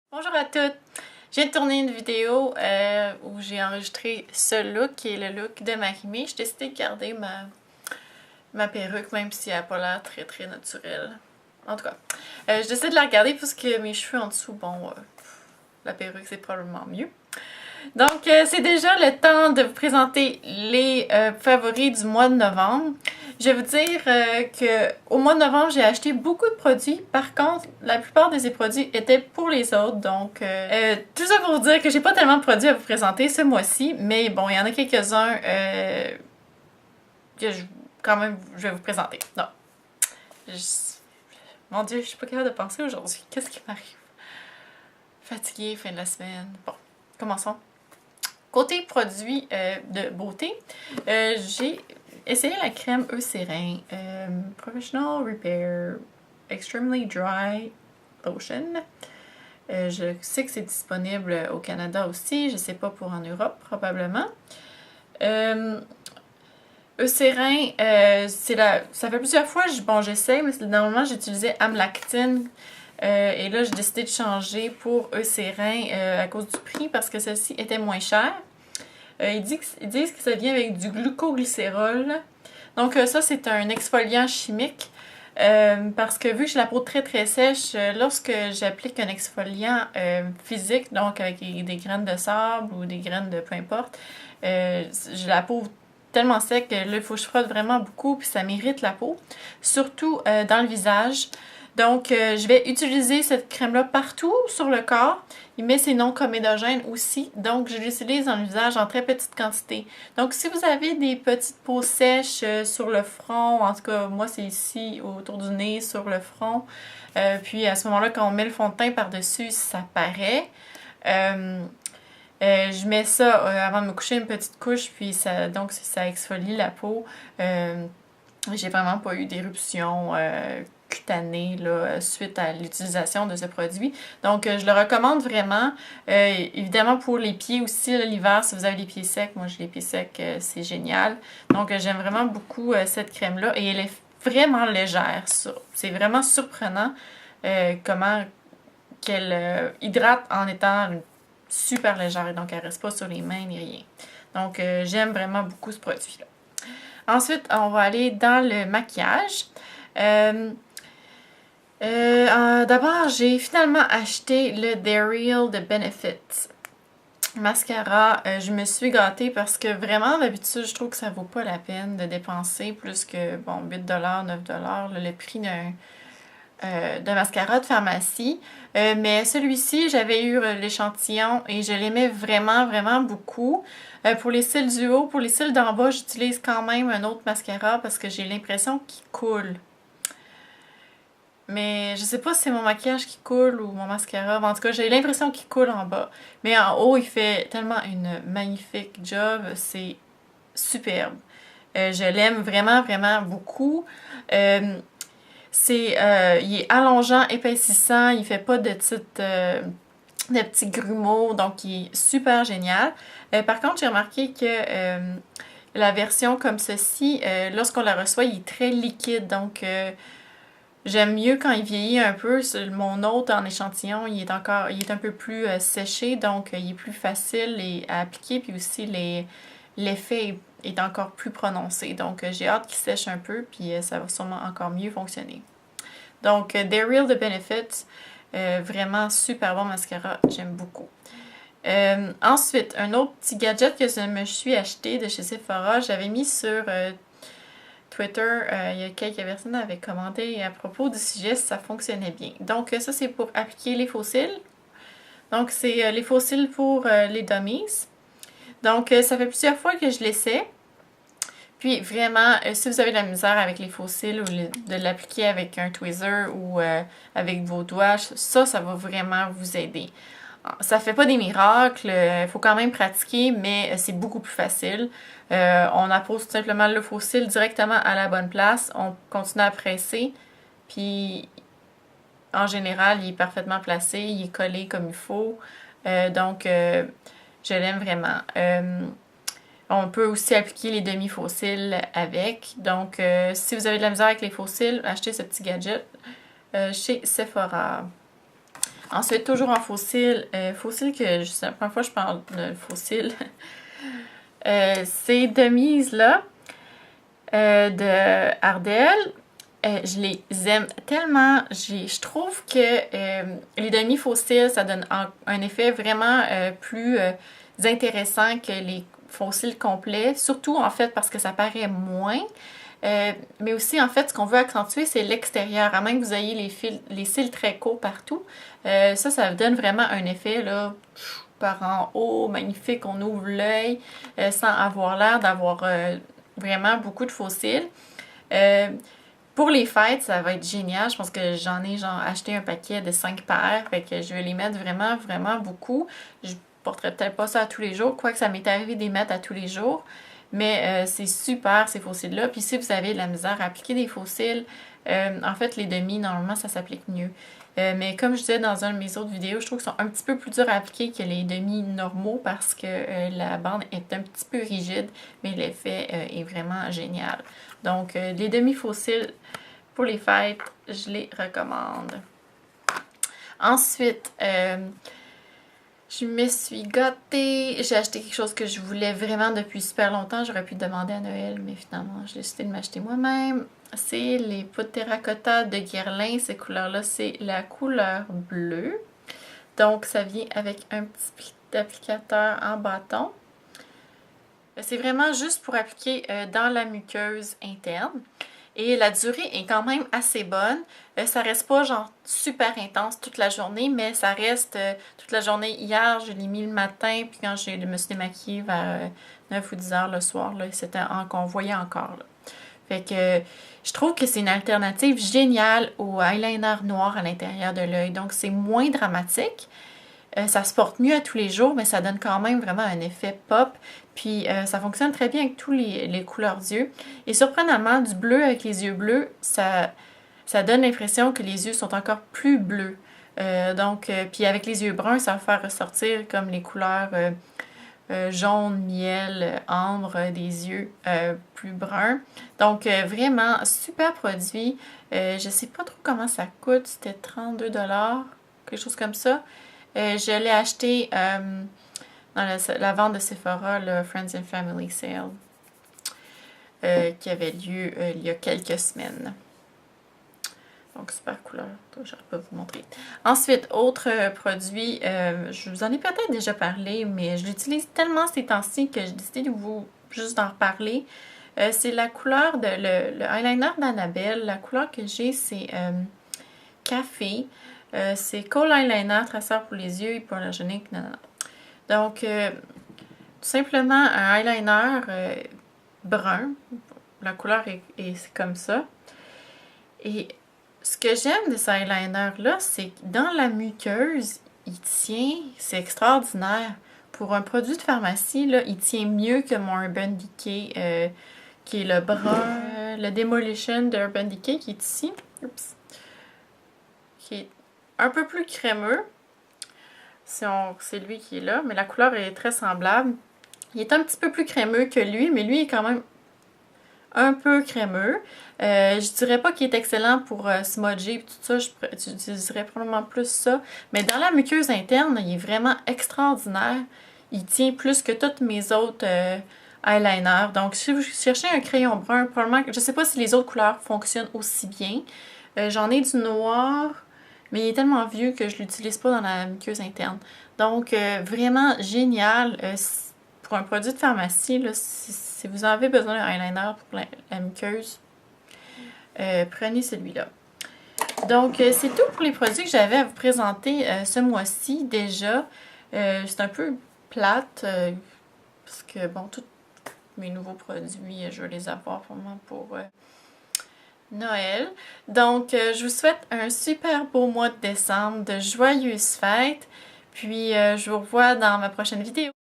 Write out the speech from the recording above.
Bonjour à toutes! Je viens de tourner une vidéo où j'ai enregistré ce look qui est le look de Marimé. J'ai décidé de garder ma perruque même si elle n'a pas l'air très naturelle. En tout cas, je décide de la regarder parce que mes cheveux en dessous, bon, la perruque c'est probablement mieux. Donc c'est déjà le temps de vous présenter les favoris du mois de novembre. Je vais vous dire qu'au mois de novembre, j'ai acheté beaucoup de produits. Par contre, la plupart de ces produits étaient pour les autres. Donc, tout ça pour vous dire que j'ai pas tellement de produits à vous présenter ce mois-ci. Mais bon, il y en a quelques-uns que quand même, je vais vous présenter. Non. Mon Dieu, je suis pas capable de penser aujourd'hui. Qu'est-ce qui m'arrive? Fatiguée, fin de la semaine. Bon, commençons. Côté produits de beauté, j'ai essayé la crème Eucérin Professional Repair Extremely Dry Lotion. Je sais que c'est disponible au Canada aussi, je sais pas pour en Europe probablement. Eucérin, ça fait plusieurs fois, j'essaie, mais normalement j'utilisais Amlactine. Et là, j'ai décidé de changer pour Eucérin à cause du prix parce que celle-ci était moins chère. Ils disent que ça vient avec du glucoglycérol. Donc ça, c'est un exfoliant chimique. Parce que vu que j'ai la peau très sèche, lorsque j'applique un exfoliant physique, donc avec des graines de sable ou des graines de peu importe, j'ai la peau tellement sec que là, il faut que je frotte vraiment beaucoup puis ça m'irrite la peau. Surtout dans le visage. Donc, je vais utiliser cette crème-là partout sur le corps, mais c'est non comédogène aussi. Donc, je l'utilise dans le visage en très petite quantité. Donc, si vous avez des petites peaux sèches sur le front, en tout cas, moi, c'est ici, autour du nez, sur le front. Puis, à ce moment-là, quand on met le fond de teint par-dessus, ça paraît. Je mets ça avant de me coucher, une petite couche, puis donc ça exfolie la peau. J'ai vraiment pas eu d'éruption cutanée là, suite à l'utilisation de ce produit. Donc, je le recommande vraiment. Évidemment, pour les pieds aussi, l'hiver, si vous avez les pieds secs, moi j'ai les pieds secs, c'est génial. Donc, j'aime vraiment beaucoup cette crème-là et elle est vraiment légère. C'est vraiment surprenant comment qu'elle hydrate en étant super légère. Donc, elle reste pas sur les mains ni rien. Donc, j'aime vraiment beaucoup ce produit-là. Ensuite, on va aller dans le maquillage. D'abord, j'ai finalement acheté le They're Real de Benefit mascara. Je me suis gâtée parce que vraiment, d'habitude, je trouve que ça vaut pas la peine de dépenser plus que, bon, 8$, 9$, le prix d'un mascara de pharmacie. Mais celui-ci, j'avais eu l'échantillon et je l'aimais vraiment beaucoup. Pour les cils du haut, pour les cils d'en bas, j'utilise quand même un autre mascara parce que j'ai l'impression qu'il coule. Mais je sais pas si c'est mon maquillage qui coule ou mon mascara. En tout cas, j'ai l'impression qu'il coule en bas. Mais en haut, il fait tellement une magnifique job. C'est superbe. Je l'aime vraiment beaucoup. Il est allongeant, épaississant. Il fait pas de petits grumeaux. Donc, il est super génial. Par contre, j'ai remarqué que la version comme ceci, lorsqu'on la reçoit, il est très liquide. Donc, j'aime mieux quand il vieillit un peu. Mon autre en échantillon, il est un peu plus séché, donc il est plus facile à appliquer, puis aussi l'effet est encore plus prononcé. Donc j'ai hâte qu'il sèche un peu, puis ça va sûrement encore mieux fonctionner. Donc They're Real de Benefit, vraiment super bon mascara, j'aime beaucoup. Ensuite, un autre petit gadget que je me suis acheté de chez Sephora, j'avais mis sur Twitter, il y a quelques personnes qui avaient commenté à propos du sujet si ça fonctionnait bien. Donc ça, c'est pour appliquer les faux cils. Donc c'est les faux cils pour les dummies. Donc ça fait plusieurs fois que je l'essaie. Puis vraiment, si vous avez de la misère avec les faux cils ou de l'appliquer avec un tweezer ou avec vos doigts, ça va vraiment vous aider. Ça fait pas des miracles, il faut quand même pratiquer, mais c'est beaucoup plus facile. On appose tout simplement le faux cil directement à la bonne place, on continue à presser, puis en général, il est parfaitement placé, il est collé comme il faut. Donc, je l'aime vraiment. On peut aussi appliquer les demi-faux cils avec. Donc, si vous avez de la misère avec les faux cils, achetez ce petit gadget chez Sephora. Ensuite, toujours en fossile, fossile que c'est la première fois que je parle de fossile. Ces demises-là de Ardell, je les aime tellement. Je trouve que les demi-fossiles, ça donne un effet vraiment plus intéressant que les fossiles complets. Surtout, en fait, parce que ça paraît moins. Mais aussi, en fait, ce qu'on veut accentuer, c'est l'extérieur. À moins que vous ayez les cils très courts partout. Ça donne vraiment un effet, là, par en haut, magnifique. On ouvre l'œil sans avoir l'air d'avoir vraiment beaucoup de faux cils. Pour les fêtes, ça va être génial. Je pense que j'en ai acheté un paquet de 5 paires. Fait que je vais les mettre vraiment, vraiment beaucoup. Je porterai peut-être pas ça à tous les jours, quoique ça m'est arrivé de les mettre à tous les jours. Mais c'est super ces faux cils-là. Puis si vous avez de la misère à appliquer des faux cils, en fait les demi, normalement ça s'applique mieux. Mais comme je disais dans un de mes autres vidéos, je trouve qu'ils sont un petit peu plus durs à appliquer que les demi normaux parce que la bande est un petit peu rigide, mais l'effet est vraiment génial. Donc les demi faux cils pour les fêtes, je les recommande. Ensuite, je me suis gâtée. J'ai acheté quelque chose que je voulais vraiment depuis super longtemps. J'aurais pu demander à Noël, mais finalement, j'ai décidé de m'acheter moi-même. C'est les poudres terracotta de Guerlain. Ces couleurs-là, c'est la couleur bleue. Donc, ça vient avec un petit applicateur en bâton. C'est vraiment juste pour appliquer dans la muqueuse interne. Et la durée est quand même assez bonne. Ça reste pas genre super intense toute la journée, mais ça reste toute la journée. Hier, je l'ai mis le matin, puis quand je me suis démaquillée vers 9 ou 10 heures le soir, c'était qu'on voyait encore. Là. Fait que je trouve que c'est une alternative géniale au eyeliner noir à l'intérieur de l'œil. Donc c'est moins dramatique. Ça se porte mieux à tous les jours, mais ça donne quand même vraiment un effet pop. Puis ça fonctionne très bien avec tous les couleurs d'yeux. Et surprenamment, du bleu avec les yeux bleus, ça donne l'impression que les yeux sont encore plus bleus. Puis avec les yeux bruns, ça va faire ressortir comme les couleurs jaune, miel, ambre des yeux plus bruns. Donc vraiment, super produit. Je sais pas trop comment ça coûte, c'était 32 $, quelque chose comme ça. Je l'ai acheté dans la vente de Sephora, le Friends and Family Sale, qui avait lieu il y a quelques semaines. Donc, super couleur. Je ne peux vous montrer. Ensuite, autre produit, je vous en ai peut-être déjà parlé, mais je l'utilise tellement ces temps-ci que j'ai décidé de vous juste d'en reparler. C'est la couleur le eyeliner d'Annabelle. La couleur que j'ai, c'est café. C'est Kohl Eyeliner, traceur pour les yeux, hypoallergénique, Donc, tout simplement un eyeliner brun. La couleur est comme ça. Et ce que j'aime de ce eyeliner-là, c'est que dans la muqueuse, il tient, c'est extraordinaire. Pour un produit de pharmacie, là, il tient mieux que mon Urban Decay, qui est le brun, le Demolition de Urban Decay, qui est ici. Oups. Qui est un peu plus crémeux. C'est lui qui est là, mais la couleur est très semblable. Il est un petit peu plus crémeux que lui, mais lui est quand même un peu crémeux. Je dirais pas qu'il est excellent pour smudger et tout ça, j'utiliserais probablement plus ça. Mais dans la muqueuse interne, il est vraiment extraordinaire. Il tient plus que toutes mes autres eyeliners. Donc, si vous cherchez un crayon brun, probablement, je sais pas si les autres couleurs fonctionnent aussi bien. J'en ai du noir, mais il est tellement vieux que je l'utilise pas dans la muqueuse interne. Donc, vraiment génial. Pour un produit de pharmacie, là, si vous avez besoin d'un eyeliner pour la muqueuse, prenez celui-là. Donc, c'est tout pour les produits que j'avais à vous présenter ce mois-ci déjà. C'est un peu plate, parce que, bon, tous mes nouveaux produits, je vais les avoir vraiment pour Noël. Donc, je vous souhaite un super beau mois de décembre, de joyeuses fêtes. Puis, je vous revois dans ma prochaine vidéo.